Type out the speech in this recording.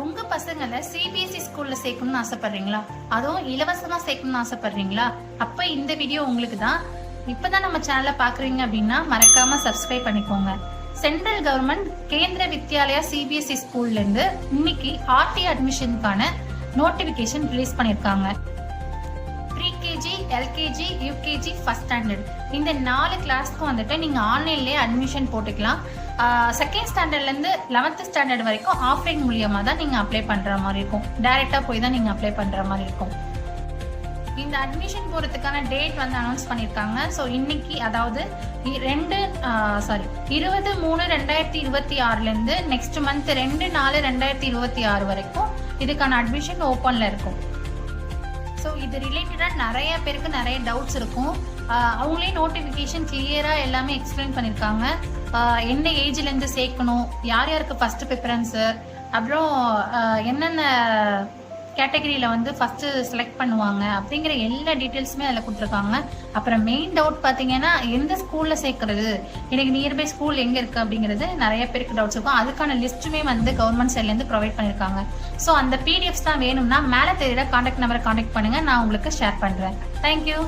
உங்க பசங்களை சிபிஎஸ்இ ஸ்கூல்ல சேர்க்கணும்னு ஆசைப்படுறீங்களா? அதுவும் இலவசமா சேர்க்கணும்னு ஆசைப்படுறீங்களா? அப்ப இந்த வீடியோ உங்களுக்கு தான். இப்பதான் நம்ம சேனலை பாக்குறீங்க அப்படின்னா மறக்காம சப்ஸ்கிரைப் பண்ணிக்கோங்க. சென்ட்ரல் கவர்மெண்ட் கேந்திர வித்யாலயா சிபிஎஸ்இ ஸ்கூல்ல இருந்து இன்னைக்கு ஆர்டி அட்மிஷனுக்கான நோட்டிபிகேஷன் ரிலீஸ் பண்ணிருக்காங்க. Pre-KG, LKG, UKG, first standard இந்த 4 கிளாஸ்க்கும் வந்துட்டு நீங்க ஆன்லைன்லயே அட்மிஷன் போட்டுக்கலாம். செகண்ட் ஸ்டாண்டர்ட்ல இருந்து 11th ஸ்டாண்டர்ட் வரைக்கும் ஆஃப்லைன் மூலியமா தான் நீங்க அப்ளை பண்ற மாதிரி இருக்கும். டைரக்டா போய் தான் நீங்க அப்ளை பண்ற மாதிரி இருக்கும். இந்த அட்மிஷன் போறதுக்கான டேட் வந்து அனௌன்ஸ் பண்ணிருக்காங்க. ஸோ இன்னைக்கு அதாவது 20/3/2026 இருந்து நெக்ஸ்ட் மந்த் 2/4/2026 வரைக்கும் இதுக்கான அட்மிஷன் ஓப்பன்ல இருக்கும். ஸோ இது ரிலேட்டடா நிறைய பேருக்கு நிறைய டவுட்ஸ் இருக்கும். அவங்களே நோட்டிபிகேஷன் கிளியரா எல்லாமே எக்ஸ்பிளைன் பண்ணிருக்காங்க. என்ன ஏஜ்ல இருந்து சேர்க்கணும், யார் யாருக்கு ஃபர்ஸ்ட் ப்ரிஃபரன்ஸ், அப்புறம் என்னென்ன கேட்டகரியில வந்து ஃபர்ஸ்ட் செலக்ட் பண்ணுவாங்க அப்படிங்கிற எல்லா டீட்டெயில்ஸுமே அதில் கொடுத்துருக்காங்க. அப்புறம் மெயின் டவுட் பார்த்தீங்கன்னா எந்த ஸ்கூல்ல சேர்க்கறது, எனக்கு நியர்பை ஸ்கூல் எங்க இருக்கு அப்படிங்கிறது நிறைய பேருக்கு டவுட்ஸ் இருக்கும். அதுக்கான லிஸ்ட்டுமே வந்து கவர்மெண்ட் சைட்ல இருந்து ப்ரொவைட் பண்ணிருக்காங்க. ஸோ அந்த பிடிஎஃப்ஸ் தான் வேணும்னா மேலே தெரியுற கான்டாக்ட் நம்பரை கான்டாக்ட் பண்ணுங்க, நான் உங்களுக்கு ஷேர் பண்றேன். தேங்க்யூ.